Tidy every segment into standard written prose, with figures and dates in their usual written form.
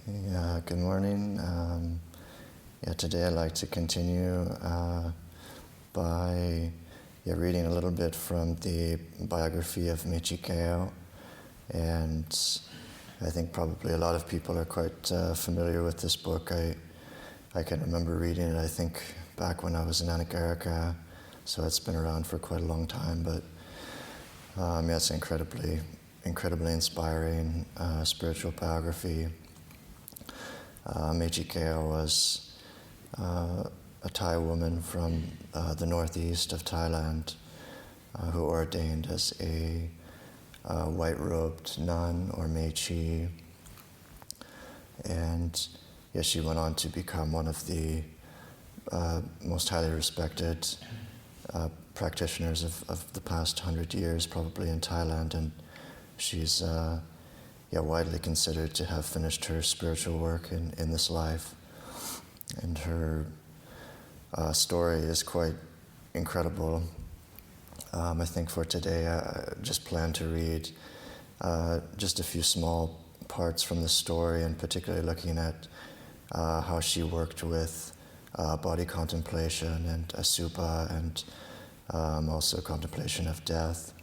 Good morning. Today I'd like to continue by reading a little bit from the biography of Mae Chee Kaew, and I think probably a lot of people are quite familiar with this book. I can remember reading it, I think, back when I was in Anagarika, so it's been around for quite a long time, but it's incredibly inspiring spiritual biography. Mae Chee Kaew was a Thai woman from the northeast of Thailand who ordained as a white-robed nun, or Mae Chee, and she went on to become one of the most highly respected practitioners of the past 100 years, probably in Thailand, and she's widely considered to have finished her spiritual work in this life. And her story is quite incredible. I think for today I just plan to read just a few small parts from the story, and particularly looking at how she worked with body contemplation and asubha, and also contemplation of death.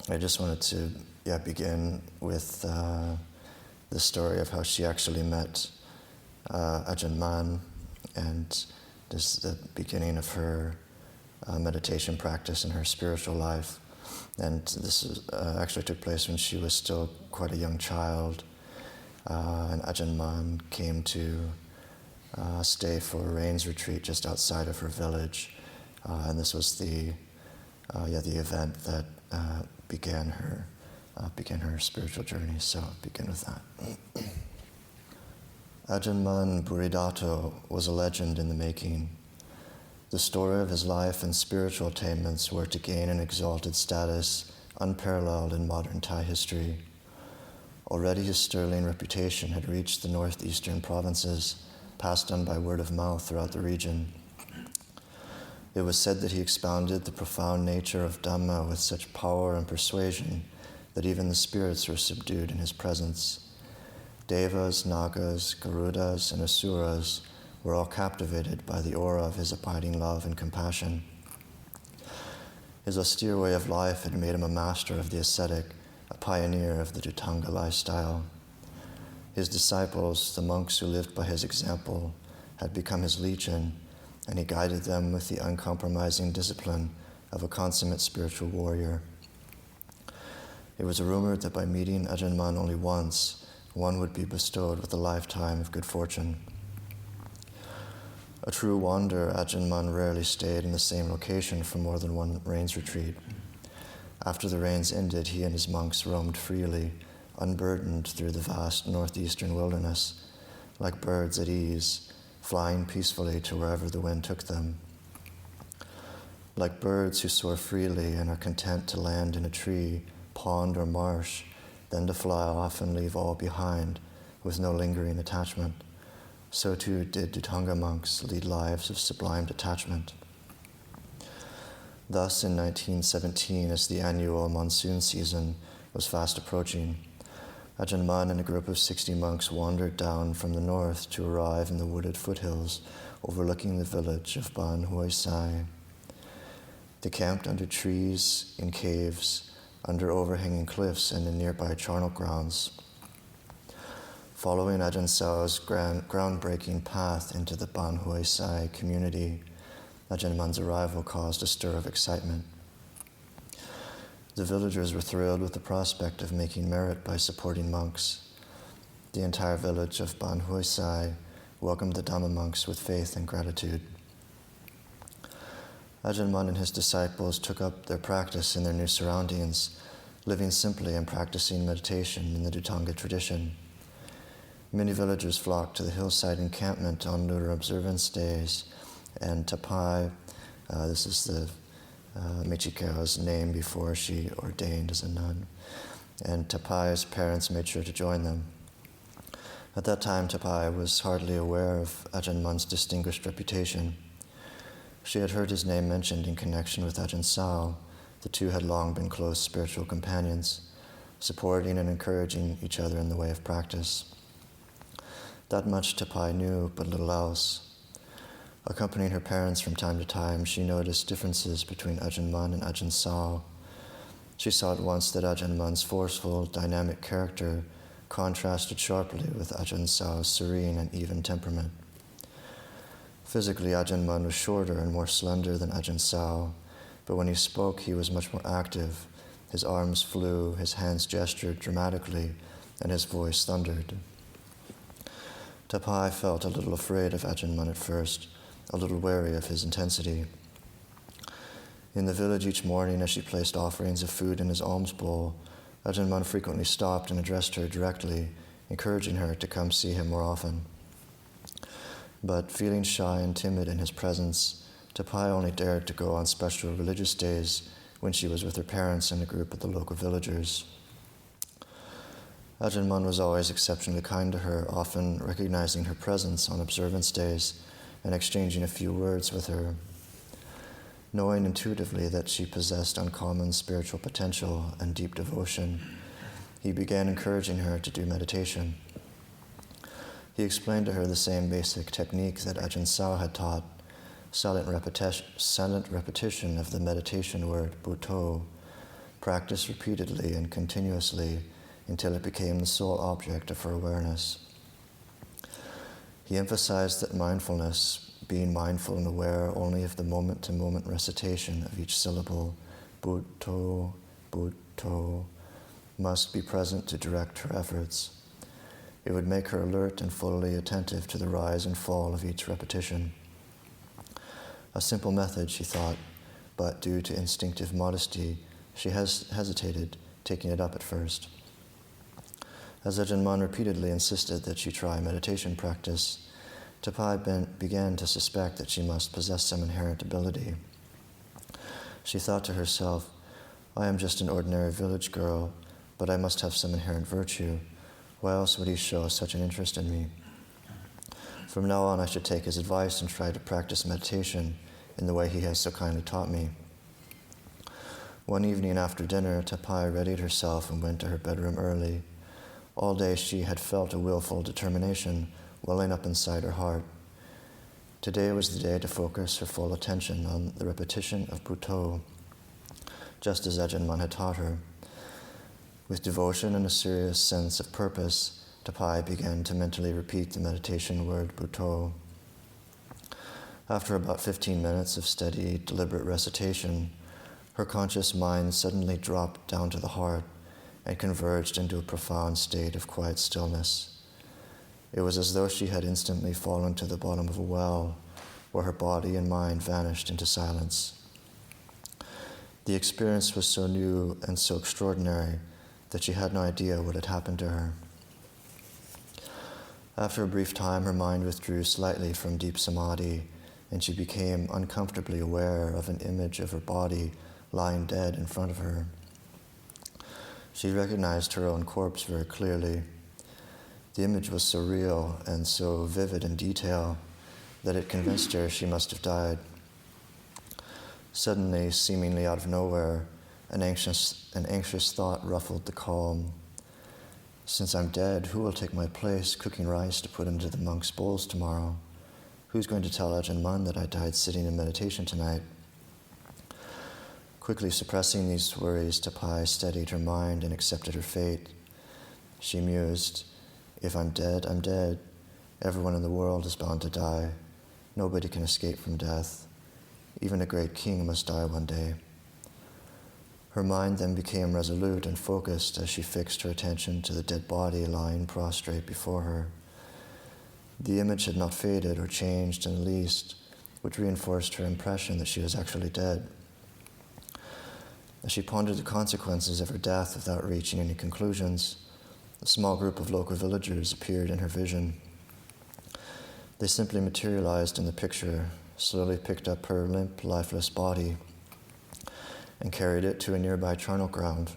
I just wanted to begin with the story of how she actually met Ajahn Mun, and this is the beginning of her meditation practice and her spiritual life. And this actually took place when she was still quite a young child, and Ajahn Mun came to stay for a rains retreat just outside of her village, and this was the event that began her spiritual journey. So I'll begin with that. Ajahn Mun Buridato was a legend in the making. The story of his life and spiritual attainments were to gain an exalted status unparalleled in modern Thai history. Already his sterling reputation had reached the northeastern provinces, passed on by word of mouth throughout the region. It was said that he expounded the profound nature of Dhamma with such power and persuasion that even the spirits were subdued in his presence. Devas, Nagas, Garudas, and Asuras were all captivated by the aura of his abiding love and compassion. His austere way of life had made him a master of the ascetic, a pioneer of the Dhutanga lifestyle. His disciples, the monks who lived by his example, had become his legion, and he guided them with the uncompromising discipline of a consummate spiritual warrior. It was rumored that by meeting Ajahn Mun only once, one would be bestowed with a lifetime of good fortune. A true wanderer, Ajahn Mun rarely stayed in the same location for more than one rains retreat. After the rains ended, he and his monks roamed freely, unburdened through the vast northeastern wilderness, like birds at ease, flying peacefully to wherever the wind took them. Like birds who soar freely and are content to land in a tree, pond, or marsh, then to fly off and leave all behind with no lingering attachment, so too did Dhutanga monks lead lives of sublime detachment. Thus, in 1917, as the annual monsoon season was fast approaching, Ajahn Mun and a group of 60 monks wandered down from the north to arrive in the wooded foothills overlooking the village of Ban Hoi Sai. They camped under trees, in caves, under overhanging cliffs, and in nearby charnel grounds. Following Ajahn Sao's groundbreaking path into the Ban Hoi Sai community, Ajahn Mun's arrival caused a stir of excitement. The villagers were thrilled with the prospect of making merit by supporting monks. The entire village of Ban Hoi Sai welcomed the Dhamma monks with faith and gratitude. Ajahn Mun and his disciples took up their practice in their new surroundings, living simply and practicing meditation in the Dhutanga tradition. Many villagers flocked to the hillside encampment on lunar observance days, and Tapai, this is the Mae Chee Kaew's name before she ordained as a nun, and Tapai's parents made sure to join them. At that time, Tapai was hardly aware of Ajahn Mun's distinguished reputation. She had heard his name mentioned in connection with Ajahn Sao. The two had long been close spiritual companions, supporting and encouraging each other in the way of practice. That much Tapai knew, but little else. Accompanying her parents from time to time, she noticed differences between Ajahn Mun and Ajahn Sao. She saw at once that Ajahn Mun's forceful, dynamic character contrasted sharply with Ajahn Sao's serene and even temperament. Physically, Ajahn Mun was shorter and more slender than Ajahn Sao, but when he spoke, he was much more active. His arms flew, his hands gestured dramatically, and his voice thundered. Tapai felt a little afraid of Ajahn Mun at first, a little wary of his intensity. In the village each morning, as she placed offerings of food in his alms bowl, Ajahn Mun frequently stopped and addressed her directly, encouraging her to come see him more often. But feeling shy and timid in his presence, Tapai only dared to go on special religious days when she was with her parents and a group of the local villagers. Ajahn Mun was always exceptionally kind to her, often recognizing her presence on observance days and exchanging a few words with her. Knowing intuitively that she possessed uncommon spiritual potential and deep devotion, he began encouraging her to do meditation. He explained to her the same basic technique that Ajahn Sao had taught, silent repetition of the meditation word Bhutto, practiced repeatedly and continuously until it became the sole object of her awareness. He emphasized that mindfulness, being mindful and aware only of the moment-to-moment recitation of each syllable, Bhutto, Bhutto, must be present to direct her efforts. It would make her alert and fully attentive to the rise and fall of each repetition. A simple method, she thought, but due to instinctive modesty, she hesitated, taking it up at first. As Ajahn Mun repeatedly insisted that she try meditation practice, Tapai began to suspect that she must possess some inherent ability. She thought to herself, I am just an ordinary village girl, but I must have some inherent virtue. Why else would he show such an interest in me? From now on, I should take his advice and try to practice meditation in the way he has so kindly taught me. One evening after dinner, Tapai readied herself and went to her bedroom early. All day she had felt a willful determination welling up inside her heart. Today was the day to focus her full attention on the repetition of Bhutto, just as Ajahn Mun had taught her. With devotion and a serious sense of purpose, Tapai began to mentally repeat the meditation word Bhutto. After about 15 minutes of steady, deliberate recitation, her conscious mind suddenly dropped down to the heart and converged into a profound state of quiet stillness. It was as though she had instantly fallen to the bottom of a well, where her body and mind vanished into silence. The experience was so new and so extraordinary that she had no idea what had happened to her. After a brief time, her mind withdrew slightly from deep samadhi, and she became uncomfortably aware of an image of her body lying dead in front of her. She recognized her own corpse very clearly. The image was so real and so vivid in detail that it convinced her she must have died. Suddenly, seemingly out of nowhere, an anxious thought ruffled the calm. Since I'm dead, who will take my place cooking rice to put into the monks' bowls tomorrow? Who's going to tell Ajahn Mun that I died sitting in meditation tonight? Quickly suppressing these worries, Tapai steadied her mind and accepted her fate. She mused, if I'm dead, I'm dead. Everyone in the world is bound to die. Nobody can escape from death. Even a great king must die one day. Her mind then became resolute and focused as she fixed her attention to the dead body lying prostrate before her. The image had not faded or changed in the least, which reinforced her impression that she was actually dead. As she pondered the consequences of her death without reaching any conclusions, a small group of local villagers appeared in her vision. They simply materialized in the picture, slowly picked up her limp, lifeless body, and carried it to a nearby charnel ground.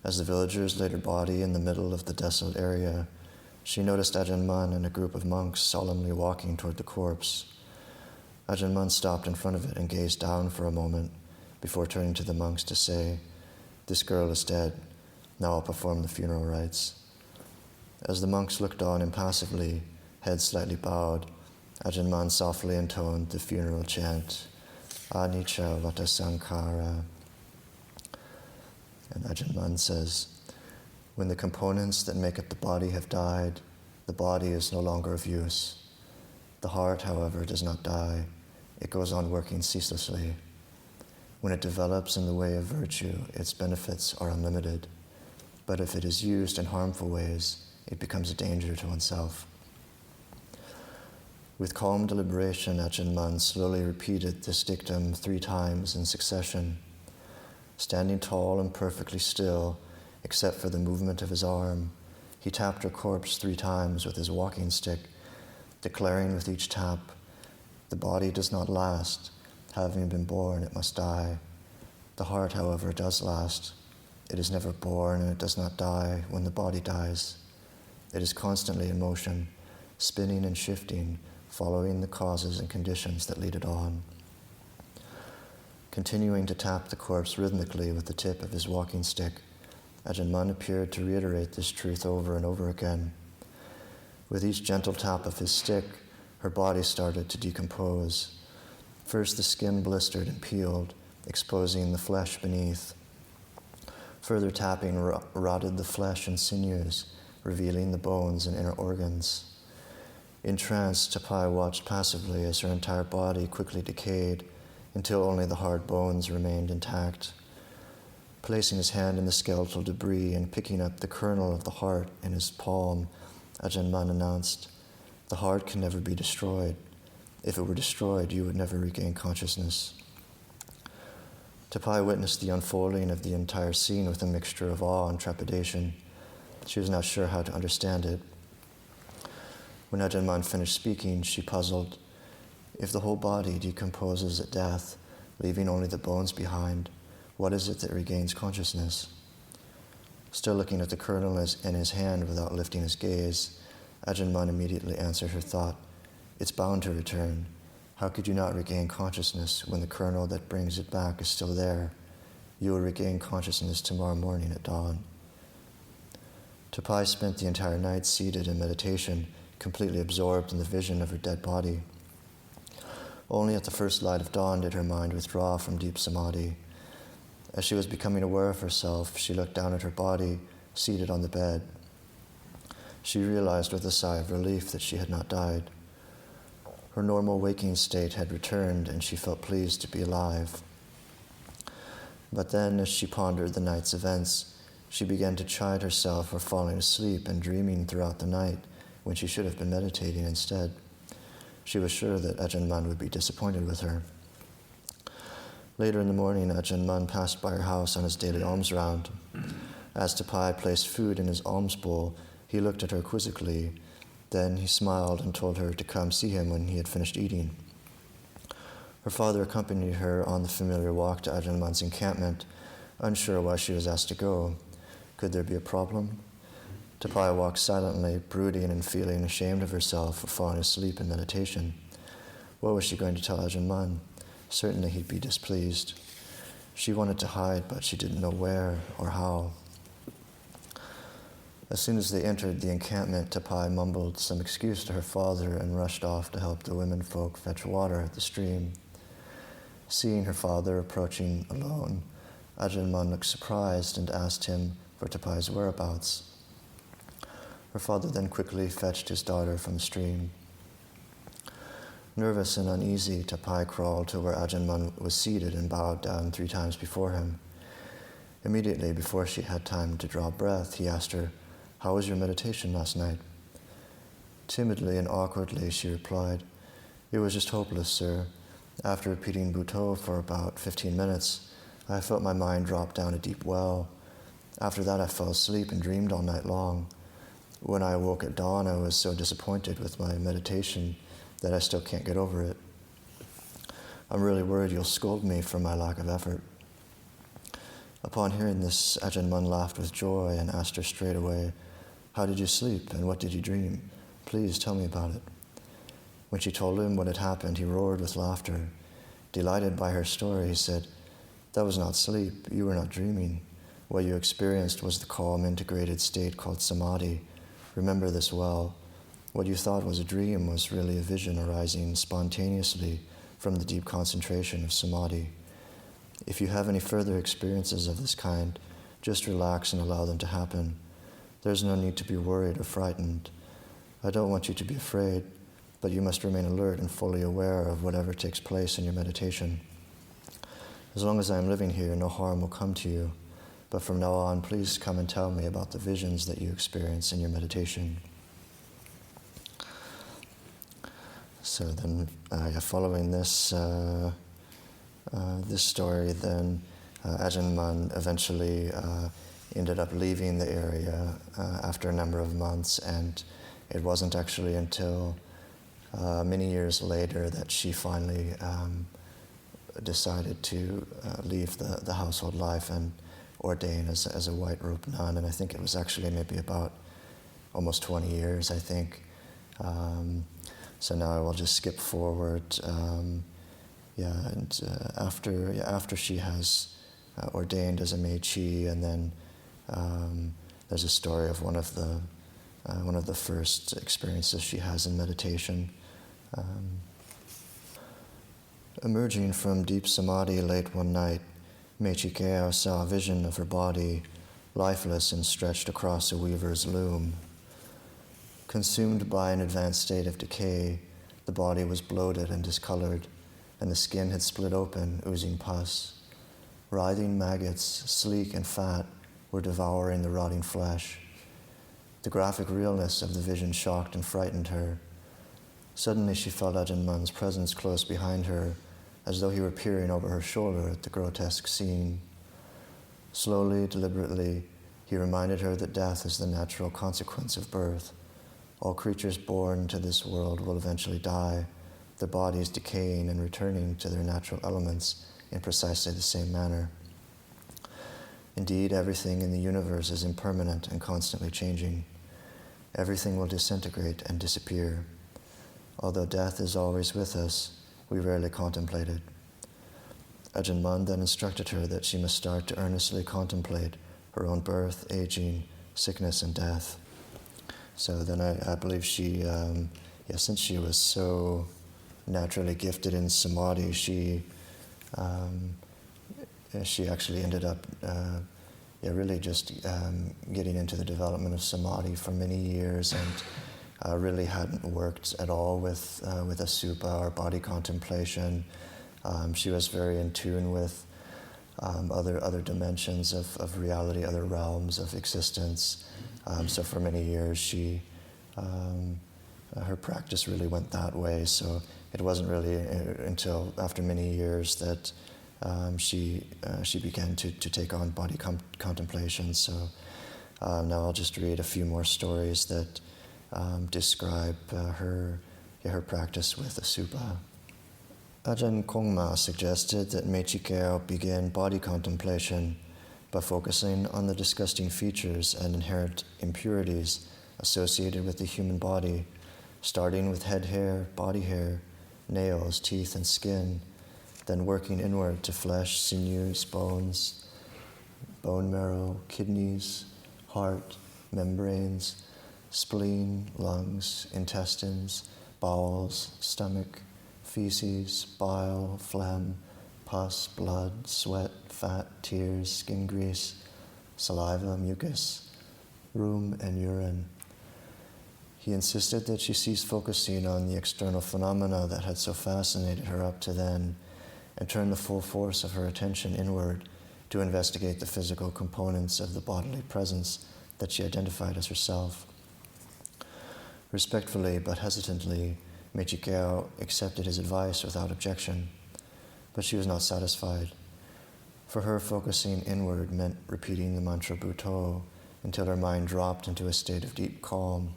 As the villagers laid her body in the middle of the desolate area, she noticed Ajahn Mun and a group of monks solemnly walking toward the corpse. Ajahn Mun stopped in front of it and gazed down for a moment before turning to the monks to say, This girl is dead. Now I'll perform the funeral rites. As the monks looked on impassively, head slightly bowed, Ajahn Mun softly intoned the funeral chant, Anicca Vata Sankhara. And Ajahn Mun says, when the components that make up the body have died, the body is no longer of use. The heart, however, does not die. It goes on working ceaselessly. When it develops in the way of virtue, its benefits are unlimited. But if it is used in harmful ways, it becomes a danger to oneself. With calm deliberation, Ajahn Mun slowly repeated this dictum 3 times in succession. Standing tall and perfectly still, except for the movement of his arm, he tapped her corpse 3 times with his walking stick, declaring with each tap, the body does not last. Having been born, it must die. The heart, however, does last. It is never born and it does not die when the body dies. It is constantly in motion, spinning and shifting, following the causes and conditions that lead it on. Continuing to tap the corpse rhythmically with the tip of his walking stick, Ajahn Mun appeared to reiterate this truth over and over again. With each gentle tap of his stick, her body started to decompose. First the skin blistered and peeled, exposing the flesh beneath. Further tapping rotted the flesh and sinews, revealing the bones and inner organs. Entranced, Tapai watched passively as her entire body quickly decayed until only the hard bones remained intact. Placing his hand in the skeletal debris and picking up the kernel of the heart in his palm, Ajahn Mun announced, the heart can never be destroyed. If it were destroyed, you would never regain consciousness. Tapai witnessed the unfolding of the entire scene with a mixture of awe and trepidation. She was not sure how to understand it. When Ajahn Mun finished speaking, she puzzled. If the whole body decomposes at death, leaving only the bones behind, what is it that regains consciousness? Still looking at the kernel in his hand without lifting his gaze, Ajahn Mun immediately answered her thought, it's bound to return. How could you not regain consciousness when the kernel that brings it back is still there? You will regain consciousness tomorrow morning at dawn. Tapai spent the entire night seated in meditation, completely absorbed in the vision of her dead body. Only at the first light of dawn did her mind withdraw from deep samadhi. As she was becoming aware of herself, she looked down at her body, seated on the bed. She realized with a sigh of relief that she had not died. Her normal waking state had returned, and she felt pleased to be alive. But then, as she pondered the night's events, she began to chide herself for falling asleep and dreaming throughout the night when she should have been meditating instead. She was sure that Ajahn Mun would be disappointed with her. Later in the morning, Ajahn Mun passed by her house on his daily alms round. As Tapai placed food in his alms bowl, he looked at her quizzically. Then he smiled and told her to come see him when he had finished eating. Her father accompanied her on the familiar walk to Ajahn Mun's encampment, unsure why she was asked to go. Could there be a problem? Tapai walked silently, brooding and feeling ashamed of herself for falling asleep in meditation. What was she going to tell Ajahn Mun? Certainly he'd be displeased. She wanted to hide, but she didn't know where or how. As soon as they entered the encampment, Tapai mumbled some excuse to her father and rushed off to help the women folk fetch water at the stream. Seeing her father approaching alone, Ajahn Mun looked surprised and asked him for Tapai's whereabouts. Her father then quickly fetched his daughter from the stream. Nervous and uneasy, Tapai crawled to where Ajahn Mun was seated and bowed down 3 times before him. Immediately, before she had time to draw breath, he asked her, "How was your meditation last night?" Timidly and awkwardly, she replied, "It was just hopeless, sir. After repeating Bhutto for about 15 minutes, I felt my mind drop down a deep well. After that, I fell asleep and dreamed all night long. When I awoke at dawn, I was so disappointed with my meditation that I still can't get over it. I'm really worried you'll scold me for my lack of effort." Upon hearing this, Ajahn Mun laughed with joy and asked her straight away, "How did you sleep and what did you dream? Please tell me about it." When she told him what had happened, he roared with laughter. Delighted by her story, he said, "That was not sleep. You were not dreaming. What you experienced was the calm, integrated state called samadhi. Remember this well. What you thought was a dream was really a vision arising spontaneously from the deep concentration of samadhi. If you have any further experiences of this kind, just relax and allow them to happen. There's no need to be worried or frightened. I don't want you to be afraid, but you must remain alert and fully aware of whatever takes place in your meditation. As long as I am living here, no harm will come to you. But from now on, please come and tell me about the visions that you experience in your meditation. So then, following this this story, then Ajahn Mun eventually ended up leaving the area after a number of months, and it wasn't actually until many years later that she finally decided to leave the household life and ordain as a white robe nun. And I think it was actually maybe about almost 20 years, I think. So now I will just skip forward. After she has ordained as a Mae Chee, and then there's a story of one of the first experiences she has in meditation. Emerging from deep samadhi late one night, Mae Chee Kaew saw a vision of her body, lifeless and stretched across a weaver's loom. Consumed by an advanced state of decay, the body was bloated and discolored, and the skin had split open, oozing pus. Writhing maggots, sleek and fat, were devouring the rotting flesh. The graphic realness of the vision shocked and frightened her. Suddenly she felt Ajahn Mun's presence close behind her, as though he were peering over her shoulder at the grotesque scene. Slowly, deliberately, he reminded her that death is the natural consequence of birth. All creatures born to this world will eventually die, their bodies decaying and returning to their natural elements in precisely the same manner. Indeed, everything in the universe is impermanent and constantly changing. Everything will disintegrate and disappear. Although death is always with us, we rarely contemplate it. Ajahn Mun then instructed her that she must start to earnestly contemplate her own birth, aging, sickness, and death. So then I believe she, since she was so naturally gifted in samadhi, she actually ended up really just getting into the development of samadhi for many years, and really hadn't worked at all with asubha or body contemplation. She was very in tune with other dimensions of reality, other realms of existence. So for many years, her practice really went that way. So it wasn't really until after many years that she began to take on body contemplation. So now I'll just read a few more stories that describe her practice with asubha. Ajahn Kongma suggested that Mae Chee Kaew begin body contemplation by focusing on the disgusting features and inherent impurities associated with the human body, starting with head hair, body hair, nails, teeth, and skin, then working inward to flesh, sinews, bones, bone marrow, kidneys, heart, membranes, spleen, lungs, intestines, bowels, stomach, feces, bile, phlegm, pus, blood, sweat, fat, tears, skin grease, saliva, mucus, rheum, and urine. He insisted that she cease focusing on the external phenomena that had so fascinated her up to then, and turn the full force of her attention inward to investigate the physical components of the bodily presence that she identified as herself. Respectfully but hesitantly, Mae Chee Kaew accepted his advice without objection, but she was not satisfied. For her, focusing inward meant repeating the mantra Bhutto until her mind dropped into a state of deep calm.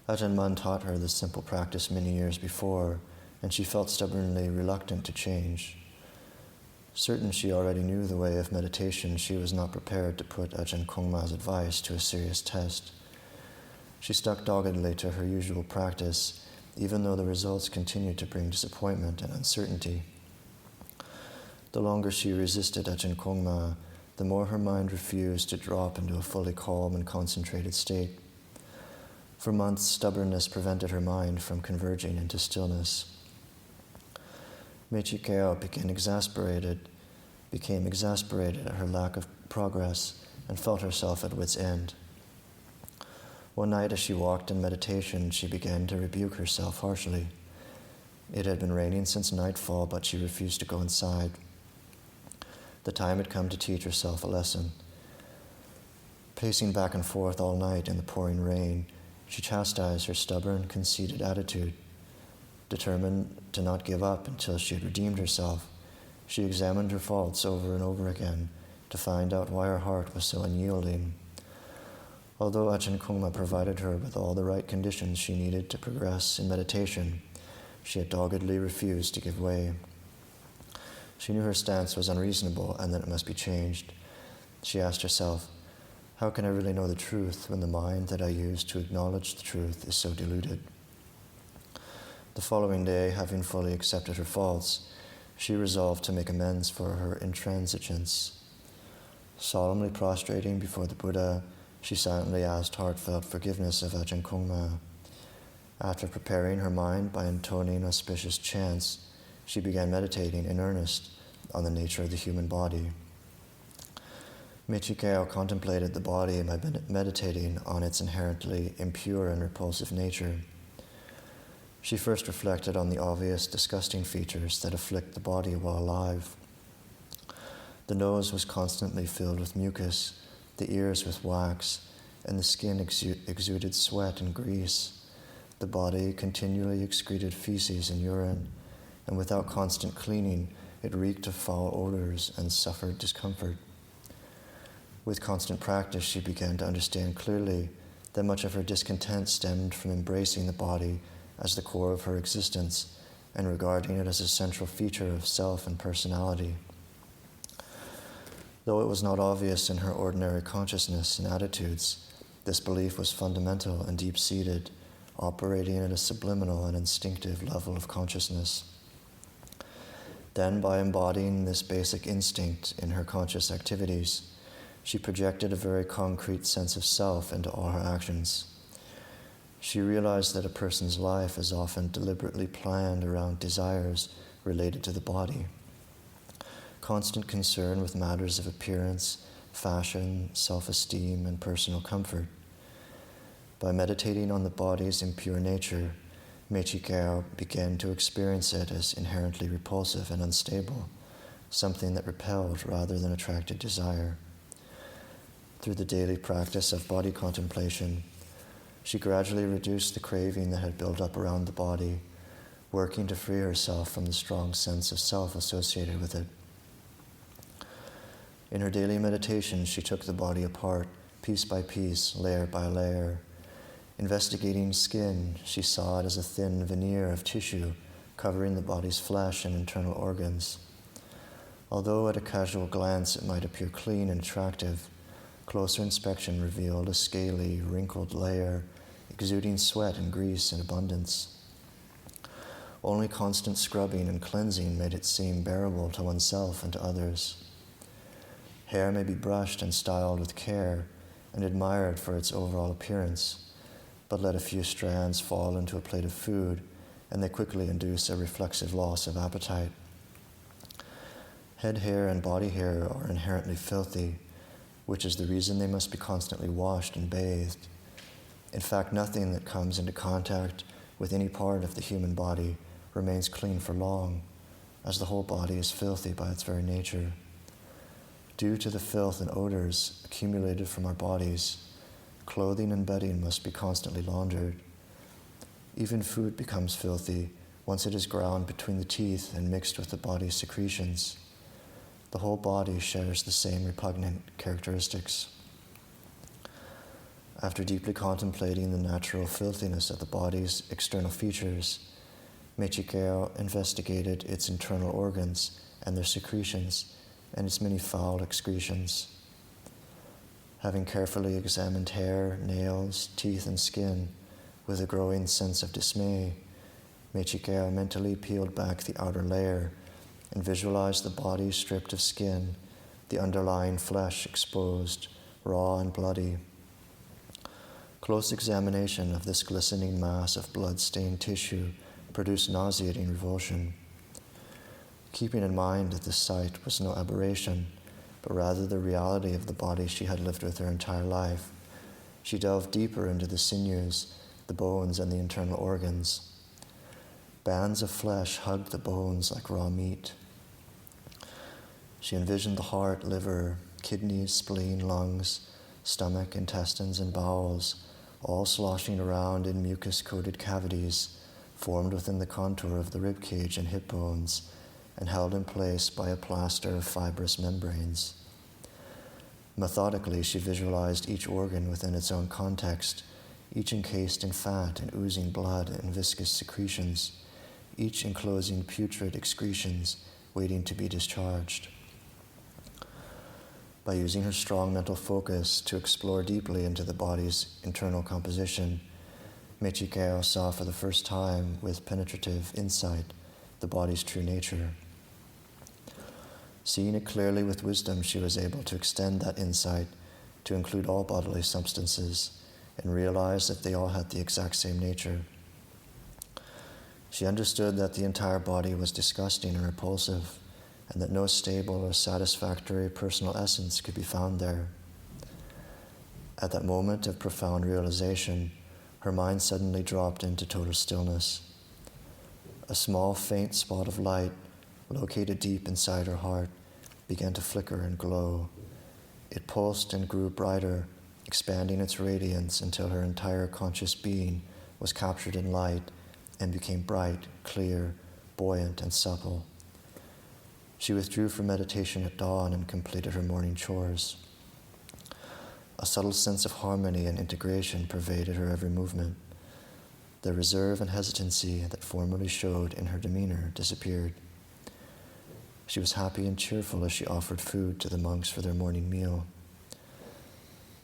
Ajahn Mun taught her this simple practice many years before, and she felt stubbornly reluctant to change. Certain she already knew the way of meditation, she was not prepared to put Ajahn Kongma's advice to a serious test. She stuck doggedly to her usual practice, even though the results continued to bring disappointment and uncertainty. The longer she resisted Ajahn Kongma, the more her mind refused to drop into a fully calm and concentrated state. For months, stubbornness prevented her mind from converging into stillness. Mae Chee Kaew became exasperated at her lack of progress and felt herself at wit's end. One night as she walked in meditation, she began to rebuke herself harshly. It had been raining since nightfall, but she refused to go inside. The time had come to teach herself a lesson. Pacing back and forth all night in the pouring rain, she chastised her stubborn, conceited attitude. Determined to not give up until she had redeemed herself, she examined her faults over and over again to find out why her heart was so unyielding. Although Ajahn Mun provided her with all the right conditions she needed to progress in meditation, she had doggedly refused to give way. She knew her stance was unreasonable and that it must be changed. She asked herself, how can I really know the truth when the mind that I use to acknowledge the truth is so deluded? The following day, having fully accepted her faults, she resolved to make amends for her intransigence. Solemnly prostrating before the Buddha, she silently asked heartfelt forgiveness of Ajahn Mun. After preparing her mind by intoning auspicious chants, she began meditating in earnest on the nature of the human body. Mae Chee Kaew contemplated the body by meditating on its inherently impure and repulsive nature. She first reflected on the obvious disgusting features that afflict the body while alive. The nose was constantly filled with mucus, the ears with wax, and the skin exuded sweat and grease. The body continually excreted feces and urine, and without constant cleaning, it reeked of foul odors and suffered discomfort. With constant practice, she began to understand clearly that much of her discontent stemmed from embracing the body as the core of her existence and regarding it as a central feature of self and personality. Though it was not obvious in her ordinary consciousness and attitudes, this belief was fundamental and deep-seated, operating at a subliminal and instinctive level of consciousness. Then, by embodying this basic instinct in her conscious activities, she projected a very concrete sense of self into all her actions. She realized that a person's life is often deliberately planned around desires related to the body. Constant concern with matters of appearance, fashion, self-esteem, and personal comfort. By meditating on the body's impure nature, Mae Chee Kaew began to experience it as inherently repulsive and unstable, something that repelled rather than attracted desire. Through the daily practice of body contemplation, she gradually reduced the craving that had built up around the body, working to free herself from the strong sense of self associated with it. In her daily meditation, she took the body apart, piece by piece, layer by layer. Investigating skin, she saw it as a thin veneer of tissue covering the body's flesh and internal organs. Although at a casual glance it might appear clean and attractive, closer inspection revealed a scaly, wrinkled layer exuding sweat and grease in abundance. Only constant scrubbing and cleansing made it seem bearable to oneself and to others. Hair may be brushed and styled with care and admired for its overall appearance, but let a few strands fall into a plate of food, and they quickly induce a reflexive loss of appetite. Head hair and body hair are inherently filthy, which is the reason they must be constantly washed and bathed. In fact, nothing that comes into contact with any part of the human body remains clean for long, as the whole body is filthy by its very nature. Due to the filth and odors accumulated from our bodies, clothing and bedding must be constantly laundered. Even food becomes filthy once it is ground between the teeth and mixed with the body's secretions. The whole body shares the same repugnant characteristics. After deeply contemplating the natural filthiness of the body's external features, Mae Chee Kaew investigated its internal organs and their secretions and its many foul excretions. Having carefully examined hair, nails, teeth, and skin with a growing sense of dismay, Mae Chee Kaew mentally peeled back the outer layer and visualized the body stripped of skin, the underlying flesh exposed, raw and bloody. Close examination of this glistening mass of blood-stained tissue produced nauseating revulsion. Keeping in mind that this sight was no aberration, but rather the reality of the body she had lived with her entire life, she delved deeper into the sinews, the bones, and the internal organs. Bands of flesh hugged the bones like raw meat. She envisioned the heart, liver, kidneys, spleen, lungs, stomach, intestines, and bowels, all sloshing around in mucus-coated cavities formed within the contour of the rib cage and hip bones and held in place by a plaster of fibrous membranes. Methodically, she visualized each organ within its own context, each encased in fat and oozing blood and viscous secretions, each enclosing putrid excretions waiting to be discharged. By using her strong mental focus to explore deeply into the body's internal composition, Mae Chee Kaew saw for the first time with penetrative insight the body's true nature. Seeing it clearly with wisdom, she was able to extend that insight to include all bodily substances and realize that they all had the exact same nature. She understood that the entire body was disgusting and repulsive, and that no stable or satisfactory personal essence could be found there. At that moment of profound realization, her mind suddenly dropped into total stillness. A small, faint spot of light, located deep inside her heart, began to flicker and glow. It pulsed and grew brighter, expanding its radiance until her entire conscious being was captured in light and became bright, clear, buoyant, and supple. She withdrew from meditation at dawn and completed her morning chores. A subtle sense of harmony and integration pervaded her every movement. The reserve and hesitancy that formerly showed in her demeanor disappeared. She was happy and cheerful as she offered food to the monks for their morning meal.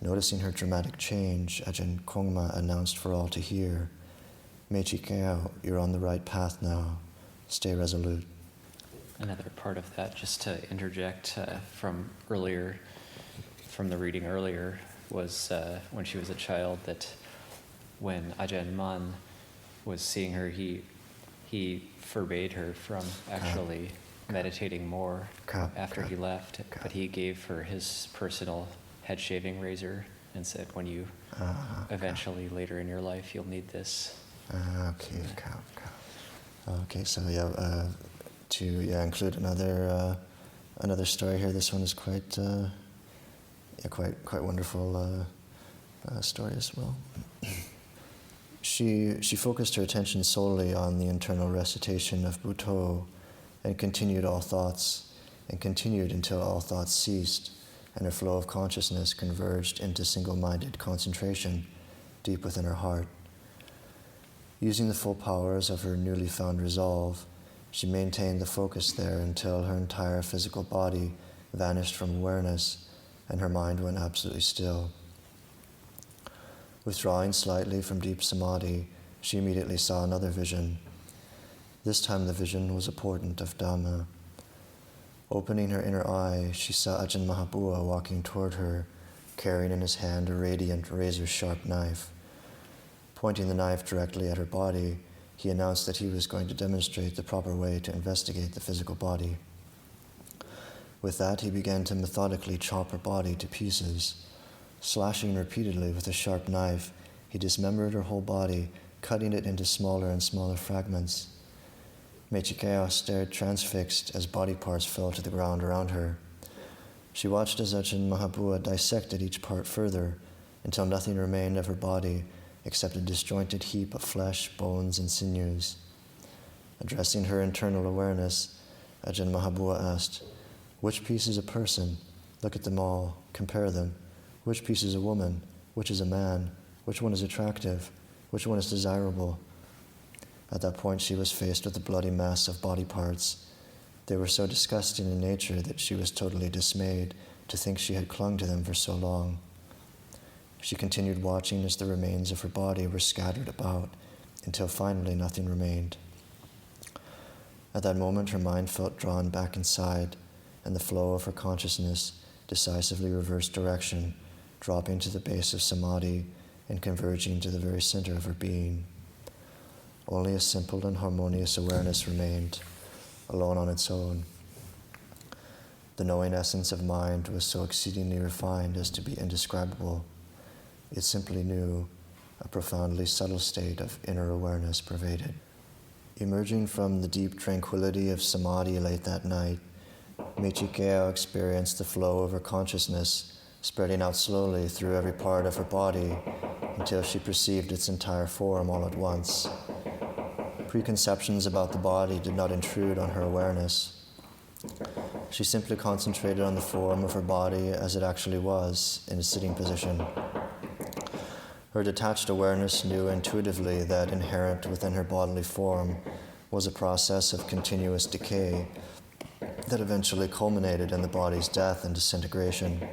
Noticing her dramatic change, Ajahn Kongma announced for all to hear, "Mae Chee Kaew, you're on the right path now. Stay resolute." Another part of that, just to interject from earlier, from the reading earlier, was when she was a child, that when Ajahn Mun was seeing her, he forbade her from actually meditating more after he left, but he gave her his personal head shaving razor and said, when you eventually later in your life, you'll need this. Okay, so to include another story here. This one is quite wonderful story as well. She focused her attention solely on the internal recitation of Buddha and continued until all thoughts ceased and her flow of consciousness converged into single-minded concentration deep within her heart. Using the full powers of her newly found resolve, she maintained the focus there until her entire physical body vanished from awareness and her mind went absolutely still. Withdrawing slightly from deep samadhi, she immediately saw another vision. This time the vision was a portent of Dhamma. Opening her inner eye, she saw Ajahn Mahabua walking toward her, carrying in his hand a radiant, razor-sharp knife. Pointing the knife directly at her body, he announced that he was going to demonstrate the proper way to investigate the physical body. With that, he began to methodically chop her body to pieces. Slashing repeatedly with a sharp knife, he dismembered her whole body, cutting it into smaller and smaller fragments. Mae Chee Kaew stared transfixed as body parts fell to the ground around her. She watched as Ajahn Mahabua dissected each part further until nothing remained of her body except a disjointed heap of flesh, bones, and sinews. Addressing her internal awareness, Ajahn Mahabua asked, "Which piece is a person? Look at them all. Compare them. Which piece is a woman? Which is a man? Which one is attractive? Which one is desirable?" At that point, she was faced with a bloody mass of body parts. They were so disgusting in nature that she was totally dismayed to think she had clung to them for so long. She continued watching as the remains of her body were scattered about until finally nothing remained. At that moment, her mind felt drawn back inside, and the flow of her consciousness decisively reversed direction, dropping to the base of samadhi and converging to the very center of her being. Only a simple and harmonious awareness remained, alone on its own. The knowing essence of mind was so exceedingly refined as to be indescribable. It simply knew. A profoundly subtle state of inner awareness pervaded. Emerging from the deep tranquility of samadhi late that night, Mae Chee Kaew experienced the flow of her consciousness spreading out slowly through every part of her body until she perceived its entire form all at once. Preconceptions about the body did not intrude on her awareness. She simply concentrated on the form of her body as it actually was in a sitting position. Her detached awareness knew intuitively that inherent within her bodily form was a process of continuous decay that eventually culminated in the body's death and disintegration.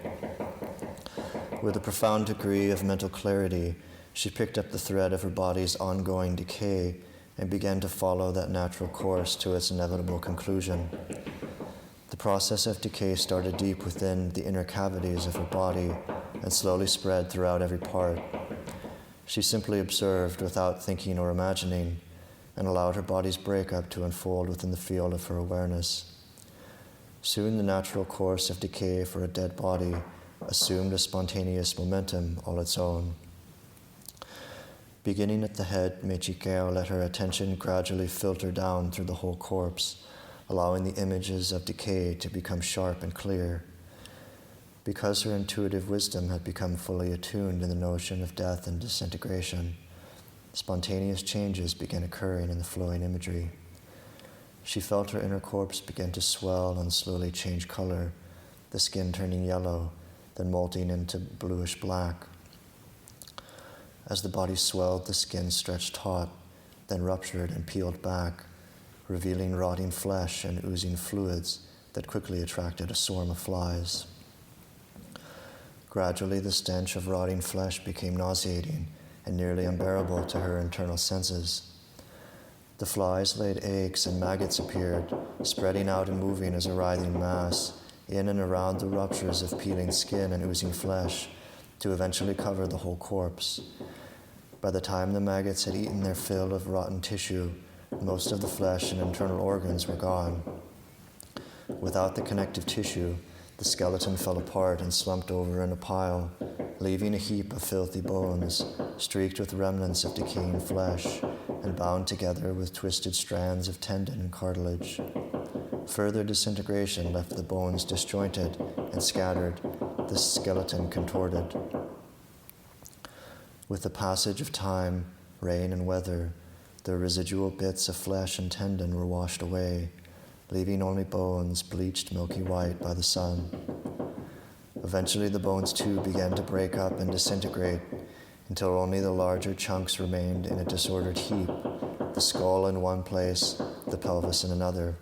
With a profound degree of mental clarity, she picked up the thread of her body's ongoing decay and began to follow that natural course to its inevitable conclusion. The process of decay started deep within the inner cavities of her body and slowly spread throughout every part. She simply observed without thinking or imagining and allowed her body's breakup to unfold within the field of her awareness. Soon the natural course of decay for a dead body assumed a spontaneous momentum all its own. Beginning at the head, Mae Chee Kaew let her attention gradually filter down through the whole corpse, allowing the images of decay to become sharp and clear. Because her intuitive wisdom had become fully attuned in the notion of death and disintegration, spontaneous changes began occurring in the flowing imagery. She felt her inner corpse begin to swell and slowly change color, the skin turning yellow, then molting into bluish black. As the body swelled, the skin stretched taut, then ruptured and peeled back, revealing rotting flesh and oozing fluids that quickly attracted a swarm of flies. Gradually, the stench of rotting flesh became nauseating and nearly unbearable to her internal senses. The flies laid eggs and maggots appeared, spreading out and moving as a writhing mass, in and around the ruptures of peeling skin and oozing flesh, to eventually cover the whole corpse. By the time the maggots had eaten their fill of rotten tissue, most of the flesh and internal organs were gone. Without the connective tissue, the skeleton fell apart and slumped over in a pile, leaving a heap of filthy bones, streaked with remnants of decaying flesh, and bound together with twisted strands of tendon and cartilage. Further disintegration left the bones disjointed and scattered, the skeleton contorted. With the passage of time, rain, and weather, the residual bits of flesh and tendon were washed away, leaving only bones bleached milky white by the sun. Eventually the bones too began to break up and disintegrate until only the larger chunks remained in a disordered heap, the skull in one place, the pelvis in another.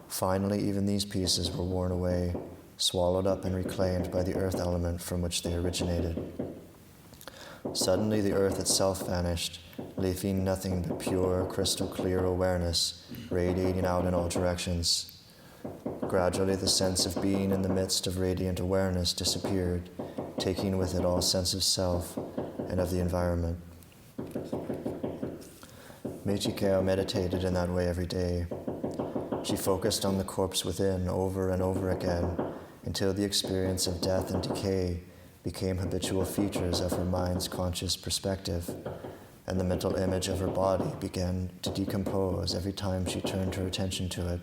Finally, even these pieces were worn away, swallowed up and reclaimed by the earth element from which they originated. Suddenly the earth itself vanished, leaving nothing but pure, crystal clear awareness, radiating out in all directions. Gradually the sense of being in the midst of radiant awareness disappeared, taking with it all sense of self and of the environment. Mae Chee Kaew meditated in that way every day. She focused on the corpse within over and over again until the experience of death and decay became habitual features of her mind's conscious perspective, and the mental image of her body began to decompose every time she turned her attention to it.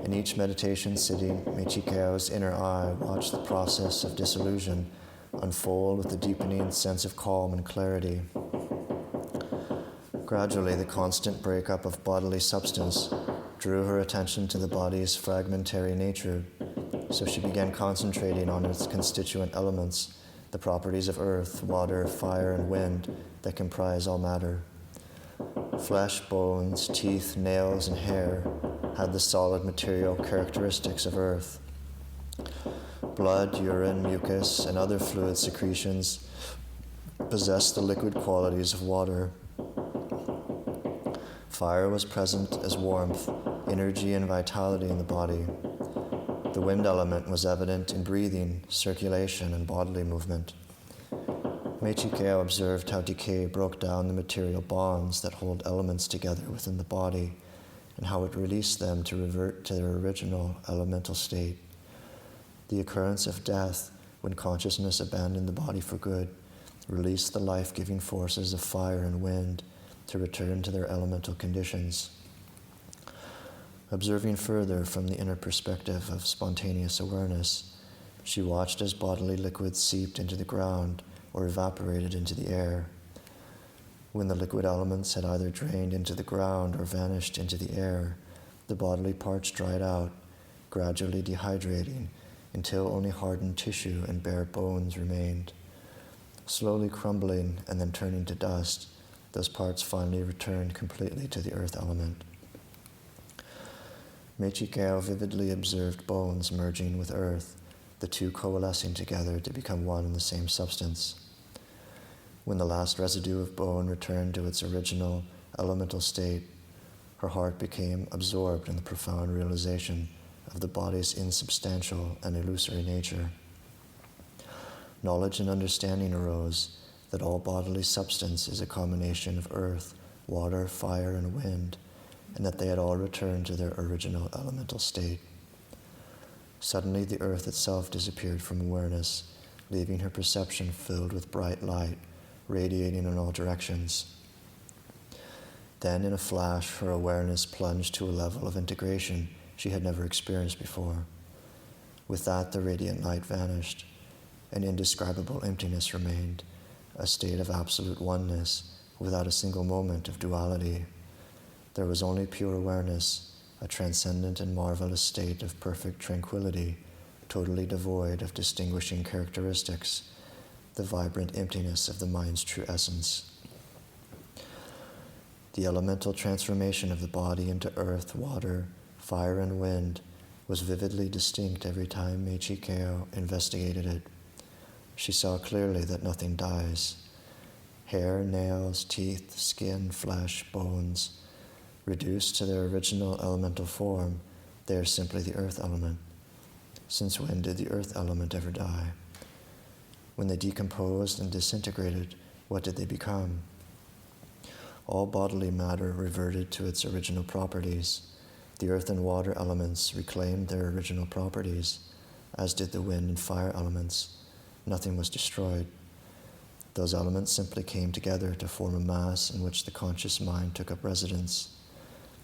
In each meditation sitting, Mae Chee Kaew's inner eye watched the process of dissolution unfold with a deepening sense of calm and clarity. Gradually, the constant breakup of bodily substance drew her attention to the body's fragmentary nature, so she began concentrating on its constituent elements, the properties of earth, water, fire, and wind that comprise all matter. Flesh, bones, teeth, nails, and hair had the solid material characteristics of earth. Blood, urine, mucus, and other fluid secretions possessed the liquid qualities of water. Fire was present as warmth, energy, and vitality in the body. The wind element was evident in breathing, circulation, and bodily movement. Mae Chee Kaew observed how decay broke down the material bonds that hold elements together within the body, and how it released them to revert to their original elemental state. The occurrence of death, when consciousness abandoned the body for good, released the life-giving forces of fire and wind to return to their elemental conditions. Observing further from the inner perspective of spontaneous awareness, she watched as bodily liquids seeped into the ground or evaporated into the air. When the liquid elements had either drained into the ground or vanished into the air, the bodily parts dried out, gradually dehydrating until only hardened tissue and bare bones remained. Slowly crumbling and then turning to dust, those parts finally returned completely to the earth element. Mae Chee Kaew vividly observed bones merging with earth, the two coalescing together to become one and the same substance. When the last residue of bone returned to its original elemental state, her heart became absorbed in the profound realization of the body's insubstantial and illusory nature. Knowledge and understanding arose that all bodily substance is a combination of earth, water, fire, and wind, and that they had all returned to their original elemental state. Suddenly the earth itself disappeared from awareness, leaving her perception filled with bright light, radiating in all directions. Then, in a flash, her awareness plunged to a level of integration she had never experienced before. With that, the radiant light vanished. An indescribable emptiness remained, a state of absolute oneness, without a single moment of duality. There was only pure awareness, a transcendent and marvelous state of perfect tranquility, totally devoid of distinguishing characteristics, the vibrant emptiness of the mind's true essence. The elemental transformation of the body into earth, water, fire, and wind was vividly distinct every time Mae Chee Kaew investigated it. She saw clearly that nothing dies. Hair, nails, teeth, skin, flesh, bones, reduced to their original elemental form, they are simply the earth element. Since when did the earth element ever die? When they decomposed and disintegrated, what did they become? All bodily matter reverted to its original properties. The earth and water elements reclaimed their original properties, as did the wind and fire elements. Nothing was destroyed. Those elements simply came together to form a mass in which the conscious mind took up residence.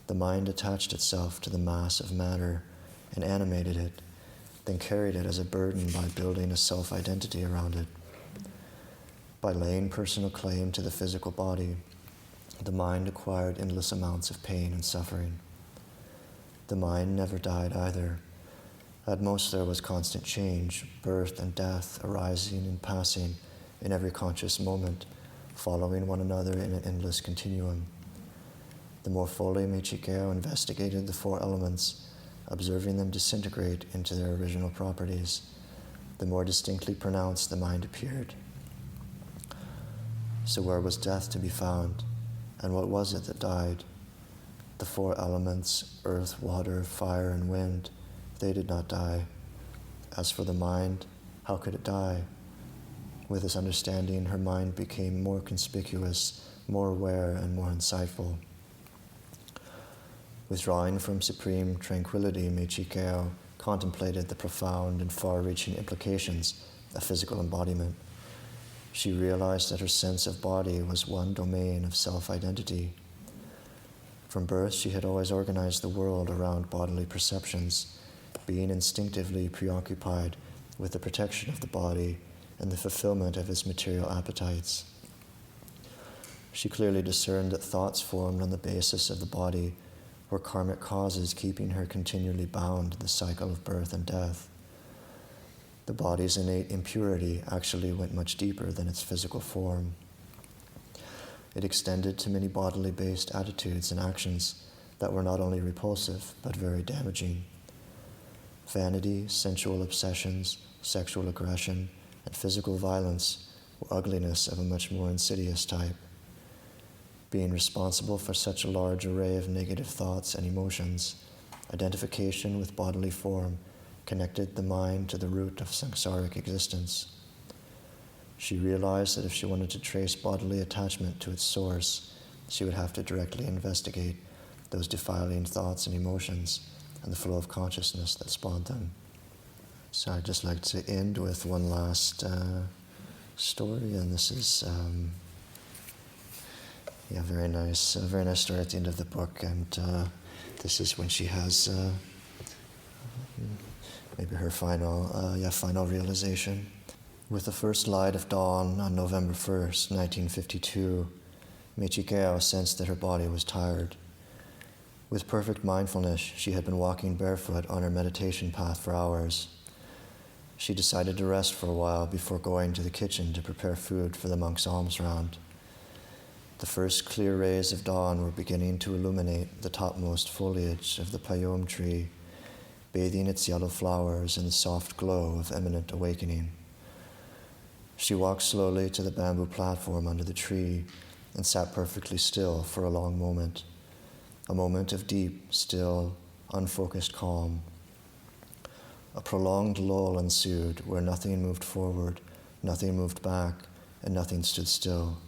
The mind attached itself to the mass of matter and animated it, then carried it as a burden by building a self-identity around it. By laying personal claim to the physical body, the mind acquired endless amounts of pain and suffering. The mind never died either. At most there was constant change, birth and death arising and passing in every conscious moment, following one another in an endless continuum. The more fully Mae Chee Kaew investigated the four elements, observing them disintegrate into their original properties, the more distinctly pronounced the mind appeared. So where was death to be found, and what was it that died? The four elements, earth, water, fire, and wind, they did not die. As for the mind, how could it die? With this understanding, her mind became more conspicuous, more aware, and more insightful. Withdrawing from supreme tranquility, Mae Chee Kaew contemplated the profound and far-reaching implications of physical embodiment. She realized that her sense of body was one domain of self-identity. From birth, she had always organized the world around bodily perceptions, being instinctively preoccupied with the protection of the body and the fulfillment of its material appetites. She clearly discerned that thoughts formed on the basis of the body were karmic causes keeping her continually bound to the cycle of birth and death. The body's innate impurity actually went much deeper than its physical form. It extended to many bodily-based attitudes and actions that were not only repulsive, but very damaging. Vanity, sensual obsessions, sexual aggression, and physical violence were ugliness of a much more insidious type. Being responsible for such a large array of negative thoughts and emotions, identification with bodily form connected the mind to the root of samsaric existence. She realized that if she wanted to trace bodily attachment to its source, she would have to directly investigate those defiling thoughts and emotions and the flow of consciousness that spawned them. So I'd just like to end with one last story, and this is a very nice story at the end of the book, and this is when she has maybe her final realization. With the first light of dawn on November 1st, 1952, Mae Chee Kaew sensed that her body was tired. With perfect mindfulness, she had been walking barefoot on her meditation path for hours. She decided to rest for a while before going to the kitchen to prepare food for the monks' alms round. The first clear rays of dawn were beginning to illuminate the topmost foliage of the payom tree, bathing its yellow flowers in the soft glow of imminent awakening. She walked slowly to the bamboo platform under the tree and sat perfectly still for a long moment, a moment of deep, still, unfocused calm. A prolonged lull ensued where nothing moved forward, nothing moved back, and nothing stood still.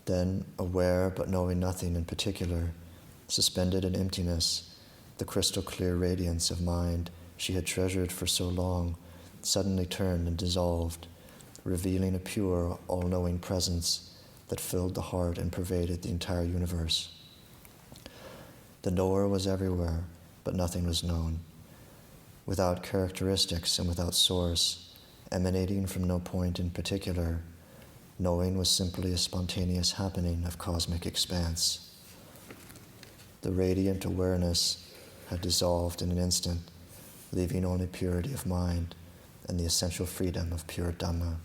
Then, aware but knowing nothing in particular, suspended in emptiness, the crystal clear radiance of mind she had treasured for so long suddenly turned and dissolved, revealing a pure, all-knowing presence that filled the heart and pervaded the entire universe. The knower was everywhere, but nothing was known. Without characteristics and without source, emanating from no point in particular, knowing was simply a spontaneous happening of cosmic expanse. The radiant awareness had dissolved in an instant, leaving only purity of mind and the essential freedom of pure Dhamma,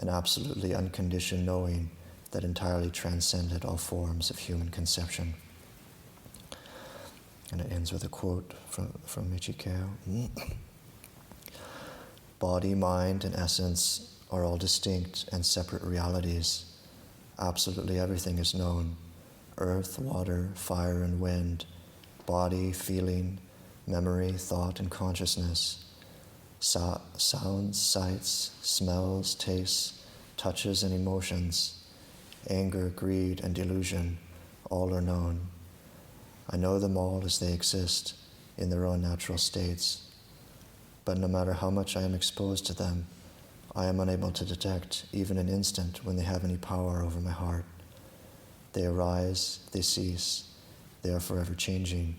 an absolutely unconditioned knowing that entirely transcended all forms of human conception. And it ends with a quote from Mae Chee Kaew. Body, mind, and essence are all distinct and separate realities. Absolutely everything is known. Earth, water, fire, and wind, body, feeling, memory, thought, and consciousness, sounds, sights, smells, tastes, touches, and emotions, anger, greed, and delusion, all are known. I know them all as they exist in their own natural states, but no matter how much I am exposed to them, I am unable to detect even an instant when they have any power over my heart. They arise, they cease, they are forever changing.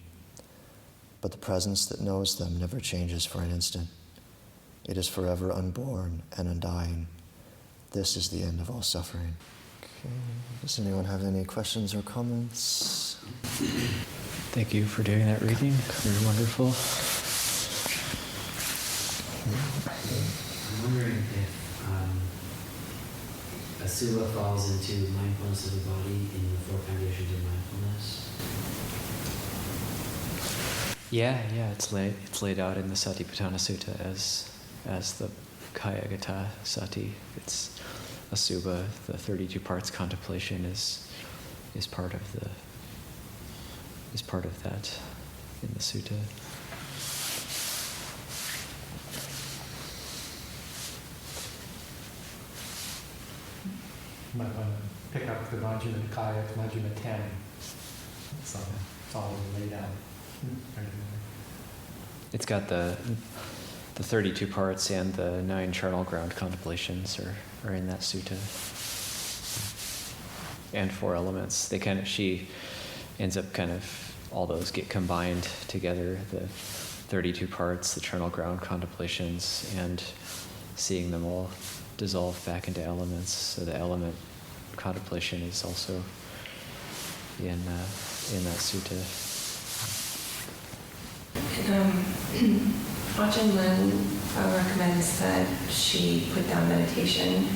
But the presence that knows them never changes for an instant. It is forever unborn and undying. This is the end of all suffering. Okay. Does anyone have any questions or comments? Thank you for doing that reading. Very wonderful. I'm wondering if Asubha falls into mindfulness of the body in the four foundations of mindfulness. Yeah, it's laid out in the Satipatthana Sutta as the Kayagata Sati. It's Asubha, the 32 parts contemplation is part of that in the sutta. You might want to pick up the Majjhima Nikaya, Majjhima 10. So it's all laid out. It's got the 32 parts and the 9 charnel ground contemplations are in that sutta. And 4 elements. She ends up all those get combined together, the 32 parts, the charnel ground contemplations, and seeing them all dissolve back into elements. So the element contemplation is also in that sutta. Ajahn Mun recommends that she put down meditation.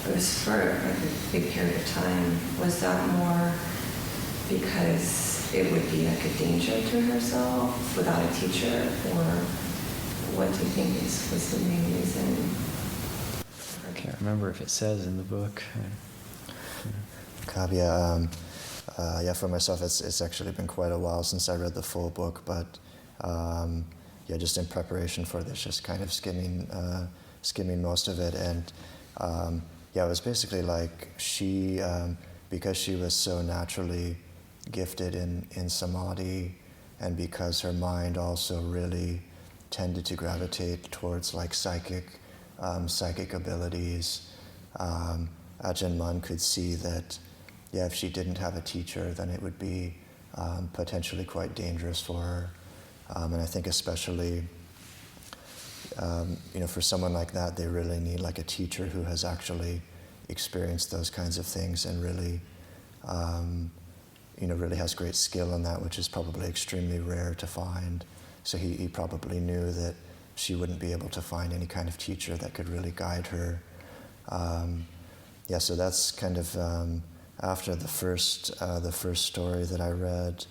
It was for a big period of time. Was that more because it would be like a danger to herself without a teacher, or what do you think was the main reason? I can't remember if it says in the book. For myself, it's actually been quite a while since I read the full book, but just in preparation for this, just kind of skimming most of it. And it was basically like she, because she was so naturally gifted in samadhi, and because her mind also really tended to gravitate towards like psychic abilities, Ajahn Mun could see that, if she didn't have a teacher, then it would be potentially quite dangerous for her. And I think especially, for someone like that, they really need like a teacher who has actually experienced those kinds of things and really, really has great skill in that, which is probably extremely rare to find. So he probably knew that she wouldn't be able to find any kind of teacher that could really guide her. So that's kind of after the first story that I read.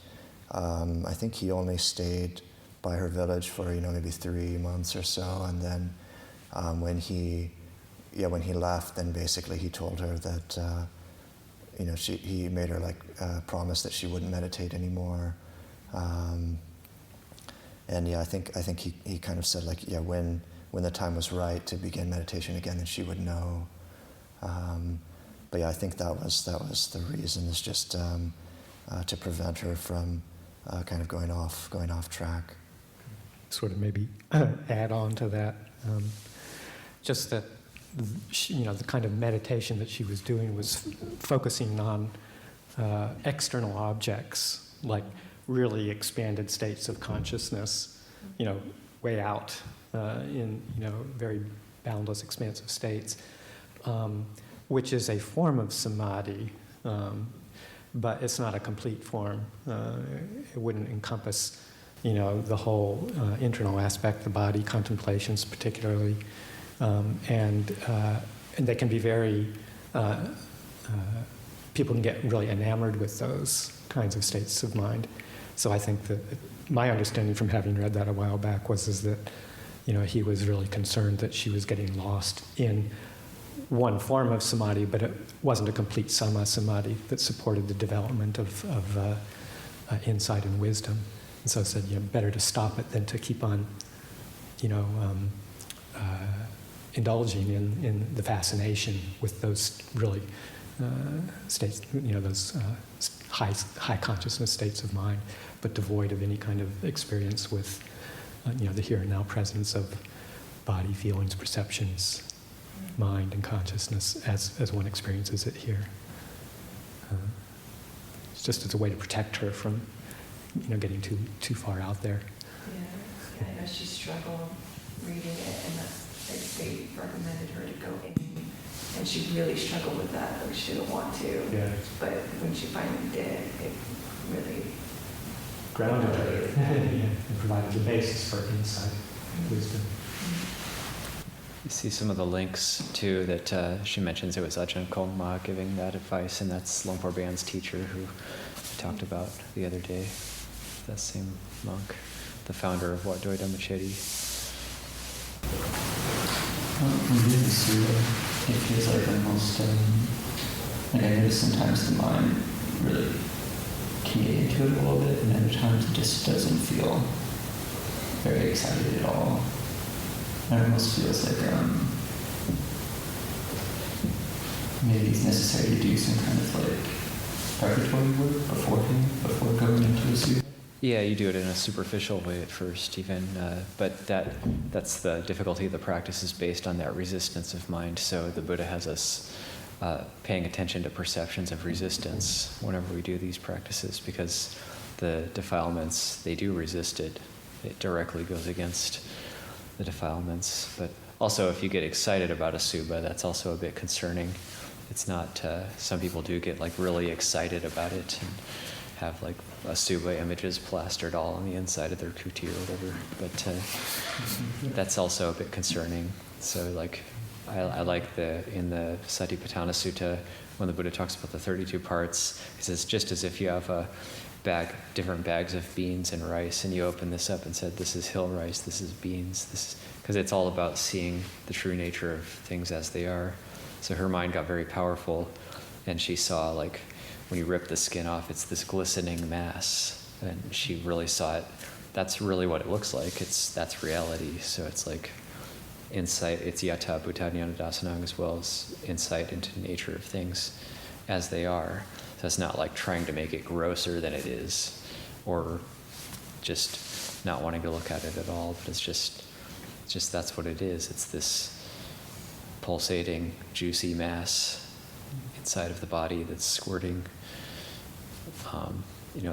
I think he only stayed by her village for maybe 3 months or so, and then when he left, then basically he told her that he made her like promise that she wouldn't meditate anymore. I think he kind of said like when the time was right to begin meditation again, then she would know. I think that was the reason, is just to prevent her from kind of going off track. Sort of maybe add on to that, just that she, the kind of meditation that she was doing was focusing on external objects, like really expanded states of consciousness, way out in very boundless, expansive states, which is a form of samadhi, but it's not a complete form. It wouldn't encompass, the whole internal aspect, the body, contemplations particularly, and they can be very. People can get really enamored with those kinds of states of mind. So I think that my understanding from having read that a while back is that, he was really concerned that she was getting lost in one form of samadhi, but it wasn't a complete samadhi that supported the development of insight and wisdom. And so I said, better to stop it than to keep on, indulging in the fascination with those really states, those high consciousness states of mind, but devoid of any kind of experience with, the here and now presence of body, feelings, perceptions, mind, and consciousness as one experiences it here. It's just as a way to protect her from, getting too far out there. Yeah, I know she struggled reading it, and they recommended her to go in, and she really struggled with that. Like, she didn't want to. Yeah. But when she finally did, it really Grounded her, and provided the basis for insight and wisdom. You see some of the links too that she mentions. It was Ajahn Maha giving that advice, and that's Luang Por Ban's teacher who we talked about the other day. That same monk, the founder of Wat Doi Dhammachedi. When reading the Sutta, it feels like almost, like I notice sometimes the mind really can get into it a little bit, and other times it just doesn't feel very excited at all. It almost feels like maybe it's necessary to do some kind of like preparatory work before going into the Sutta. Yeah, you do it in a superficial way at first, even, but that's the difficulty of the practice, is based on that resistance of mind. So the Buddha has us paying attention to perceptions of resistance whenever we do these practices, because the defilements, they do resist it. It directly goes against the defilements. But also, if you get excited about a subha, that's also a bit concerning. It's not, some people do get like really excited about it and have like Asubha images plastered all on the inside of their kuti or whatever, but that's also a bit concerning. So like, I like in the Satipatthana Sutta, when the Buddha talks about the 32 parts, he says, just as if you have different bags of beans and rice, and you open this up and said, this is hill rice, this is beans, because it's all about seeing the true nature of things as they are. So her mind got very powerful, and she saw, like, when you rip the skin off, it's this glistening mass, and she really saw it that's really what it looks like. That's reality. So it's like insight, it's yata bhutanyana dasanang, as well as insight into the nature of things as they are. So it's not like trying to make it grosser than it is, or just not wanting to look at it at all, but it's just that's what it is. It's this pulsating, juicy mass inside of the body that's squirting,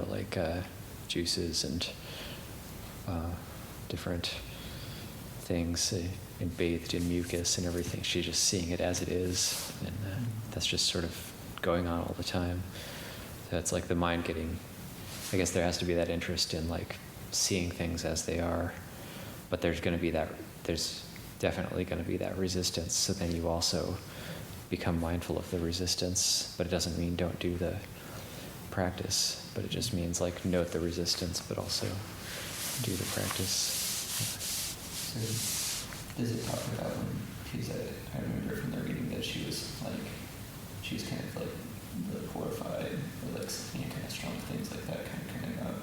like juices and different things, and bathed in mucus and everything. She's just seeing it as it is, and that's just sort of going on all the time. So it's like the mind getting, I guess there has to be that interest in like seeing things as they are, but there's definitely going to be that resistance. So then you also become mindful of the resistance, but it doesn't mean don't do the practice, but it just means like note the resistance, but also do the practice. So does it talk about when she's I remember from the reading that she was kind of like really horrified, or like kind of strong things like that kind of coming up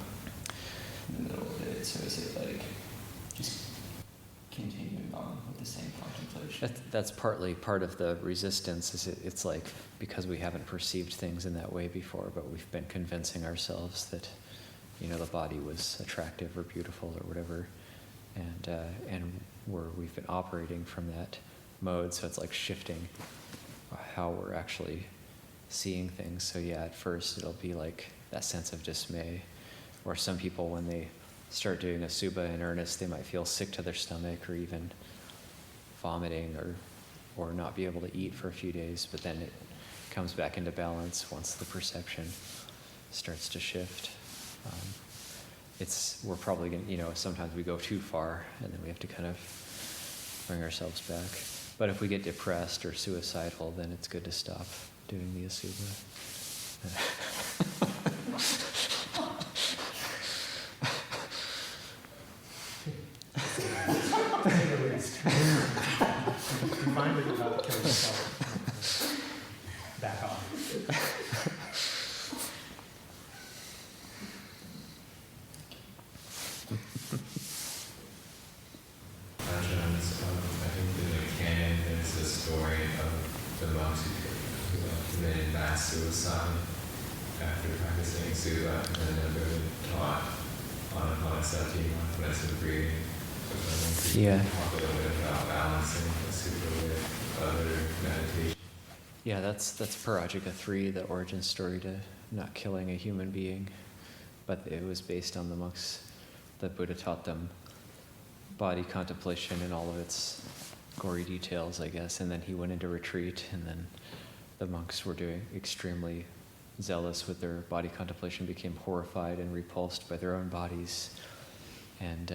in the middle of it. So is it like just continuing on with the same contemplation? That's partly part of the resistance. It's like because we haven't perceived things in that way before, but we've been convincing ourselves that the body was attractive or beautiful or whatever, and we've been operating from that mode. So it's like shifting how we're actually seeing things. So yeah, at first it'll be like that sense of dismay, or some people when they start doing Asubha in earnest, they might feel sick to their stomach or even vomiting or not be able to eat for a few days, but then it comes back into balance once the perception starts to shift. We're probably going to, sometimes we go too far and then we have to kind of bring ourselves back. But if we get depressed or suicidal, then it's good to stop doing the Asubha. Finally, you're about to kill yourself. Back off. I think in the canon there's the story of the monks who committed mass suicide after practicing Suva, and then the Buddha taught Asubhanusati, mindfulness and breathing. So Yeah. Talk a little bit about balancing the Suva with other meditation. Yeah, that's Parajika 3, the origin story to not killing a human being, but it was based on the monks. The Buddha taught them body contemplation in all of its gory details, I guess, and then he went into retreat, and then the monks were doing extremely zealous with their body contemplation, became horrified and repulsed by their own bodies, and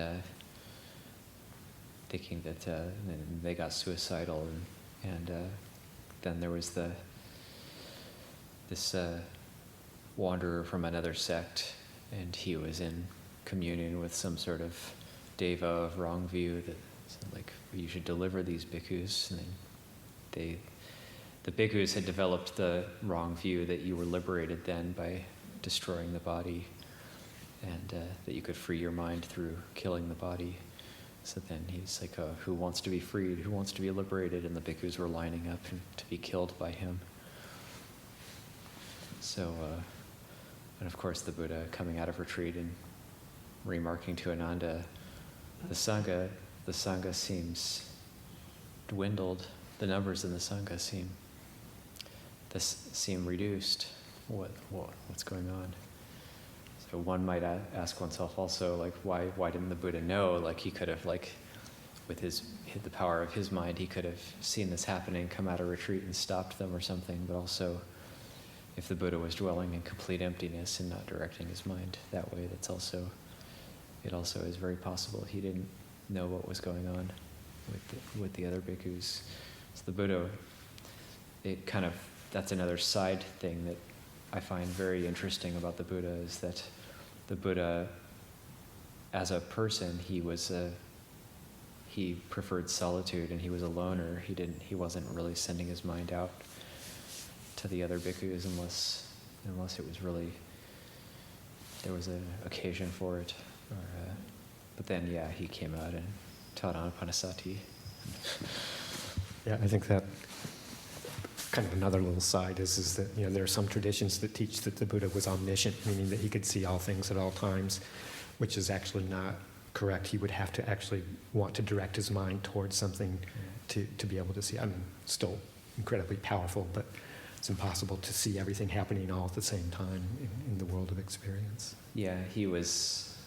thinking that and they got suicidal, and then there was this wanderer from another sect, and he was in communion with some sort of deva of wrong view that said, like, you should deliver these bhikkhus. And then the bhikkhus had developed the wrong view that you were liberated then by destroying the body, and that you could free your mind through killing the body. So then he's like, who wants to be freed? Who wants to be liberated? And the bhikkhus were lining up to be killed by him. So, and of course the Buddha coming out of retreat and remarking to Ananda, the Sangha seems dwindled. The numbers in the Sangha seem reduced. What's going on? So one might ask oneself also, like, why didn't the Buddha know? Like, he could have, like, with the power of his mind, he could have seen this happening, come out of retreat and stopped them or something. But also, if the Buddha was dwelling in complete emptiness and not directing his mind that way, it also is very possible he didn't know what was going on with the other bhikkhus. So the Buddha, that's another side thing that I find very interesting about the Buddha, is that the Buddha, as a person, he preferred solitude, and he was a loner. He wasn't really sending his mind out to the other bhikkhus unless it was really, there was an occasion for it. But then, yeah, he came out and taught Anapanasati. Yeah, I think that kind of another little side is that, you know, there are some traditions that teach that the Buddha was omniscient, meaning that he could see all things at all times, which is actually not correct. He would have to actually want to direct his mind towards something to be able to see. I mean, still incredibly powerful, but it's impossible to see everything happening all at the same time in the world of experience. Yeah, he was,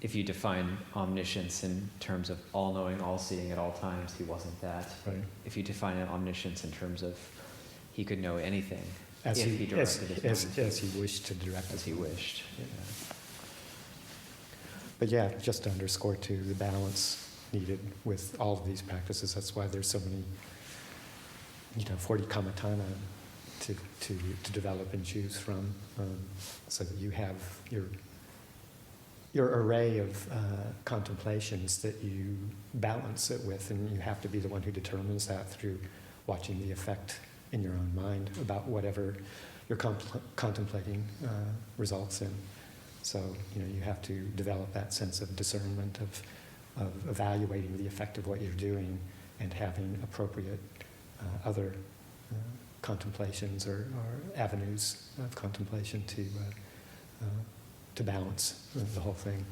if you define omniscience in terms of all-knowing, all-seeing at all times, he wasn't that. Right. If you define an omniscience in terms of he could know anything, As if he directed his mind. as he wished to direct As he wished. Yeah. But yeah, just to underscore too the balance needed with all of these practices. That's why there's so many, 40 kammatthana to develop and choose from, so that you have your array of contemplations that you balance it with, and you have to be the one who determines that through watching the effect in your own mind about whatever you're contemplating results in. So, you have to develop that sense of discernment of evaluating the effect of what you're doing and having appropriate other contemplations or avenues of contemplation to balance the whole thing.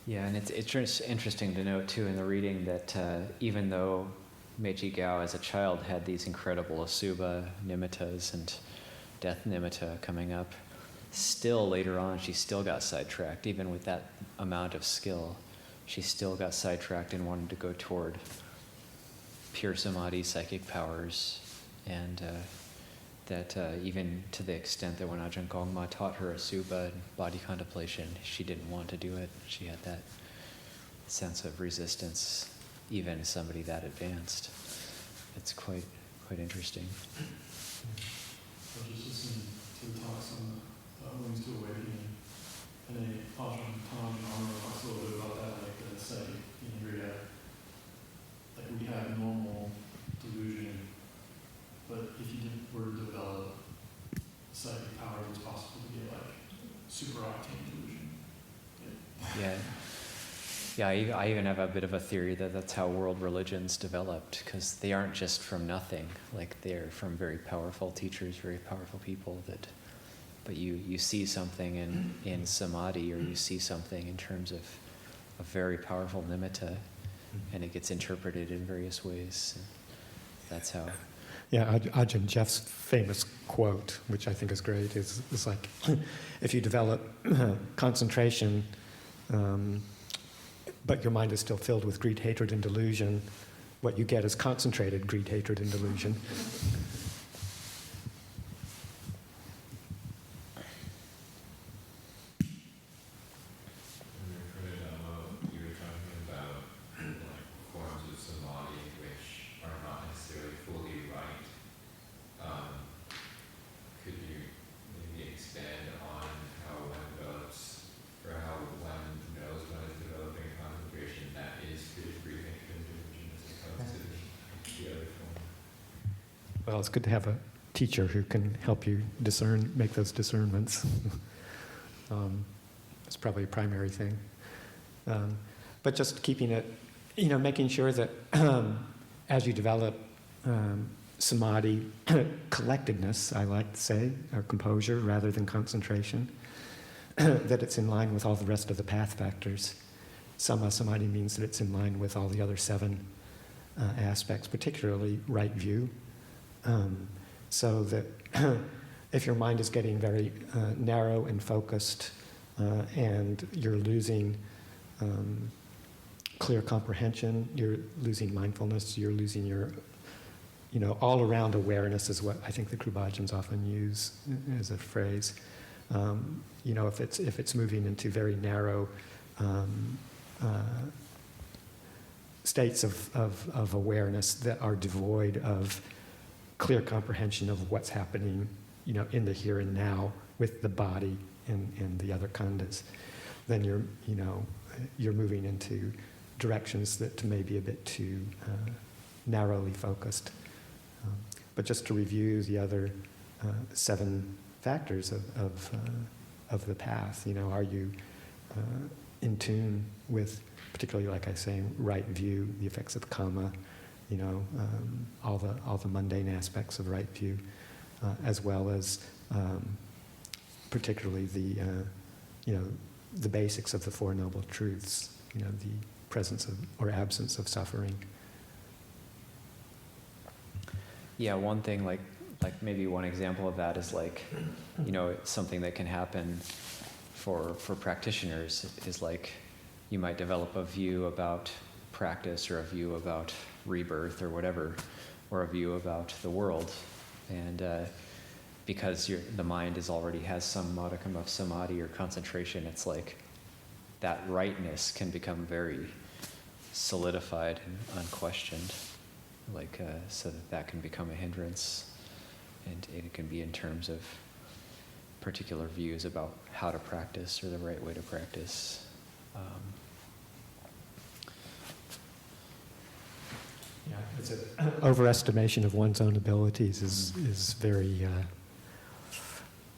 Yeah, and it's just interesting to note too in the reading that even though Mae Chee Kaew as a child had these incredible Asubha nimittas and death nimitta coming up, still later on she still got sidetracked. Even with that amount of skill, she still got sidetracked and wanted to go toward pure samadhi, psychic powers, and that even to the extent that when Ajahn Gongma taught her Asubha and body contemplation, she didn't want to do it. She had that sense of resistance, even somebody that advanced. It's quite interesting. I was just listening to the talks on the Wings to Awakening, and Ajahn Mun talks a little bit about that, like the psychic indriya. Like we have normal delusion, but if you were to develop psychic power, it's possible to get like super octane delusion. Yeah, I even have a bit of a theory that that's how world religions developed, because they aren't just from nothing. Like they're from very powerful teachers, very powerful people. But you see something in samadhi, or you see something in terms of a very powerful nimitta, and it gets interpreted in various ways. That's how. Yeah, Ajahn Jeff's famous quote, which I think is great, is like, if you develop concentration, but your mind is still filled with greed, hatred, and delusion, what you get is concentrated greed, hatred, and delusion. Well, it's good to have a teacher who can help you make those discernments. It's probably a primary thing. But just keeping it, making sure that as you develop samadhi, collectedness, I like to say, or composure rather than concentration, that it's in line with all the rest of the path factors. Samma samadhi means that it's in line with all the other 7 aspects, particularly right view. So that if your mind is getting very narrow and focused, and you're losing clear comprehension, you're losing mindfulness, you're losing your, all-around awareness is what I think the Krubhajans often use as a phrase. If it's moving into very narrow states of awareness that are devoid of clear comprehension of what's happening, in the here and now with the body and the other khandhas, then you're moving into directions that may be a bit too narrowly focused. But just to review the other 7 factors of the path, are you in tune with, particularly, like I say, right view, the effects of karma, all the mundane aspects of right view, as well as particularly the basics of the Four Noble Truths, the presence of or absence of suffering. Yeah, one thing, like maybe one example of that is something that can happen for practitioners is you might develop a view about practice or a view about rebirth or whatever, or a view about the world, and because the mind already has some modicum of samadhi or concentration, it's that rightness can become very solidified and unquestioned, so that can become a hindrance, and it can be in terms of particular views about how to practice or the right way to practice. Yeah, it's an overestimation of one's own abilities is very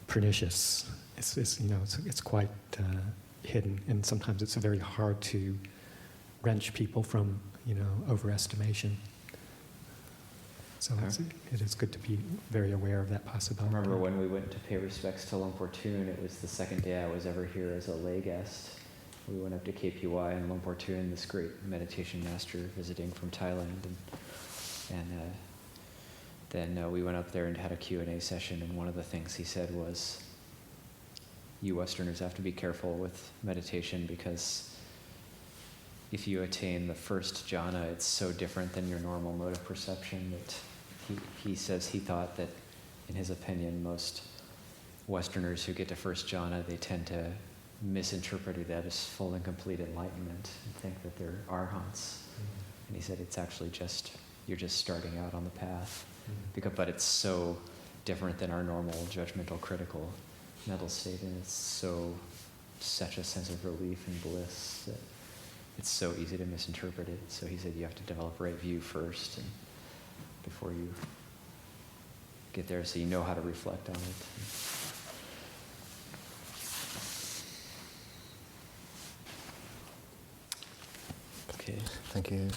pernicious. It's quite hidden, and sometimes it's very hard to wrench people from overestimation. So it is good to be very aware of that possibility. I remember when we went to pay respects to Luang Por Thun, it was the second day I was ever here as a lay guest. We went up to KPY and Luang Por Thun, this great meditation master visiting from Thailand, and then we went up there and had a Q&A session, and one of the things he said was, you Westerners have to be careful with meditation because if you attain the first jhana, it's so different than your normal mode of perception that he says he thought that, in his opinion, most Westerners who get to first jhana, they tend to misinterpret it as full and complete enlightenment and think that they're arhants. And he said it's actually you're just starting out on the path. But it's so different than our normal judgmental, critical mental state, and it's such a sense of relief and bliss that it's so easy to misinterpret it. So he said you have to develop right view first and before you get there, so you know how to reflect on it. Okay. Thank you.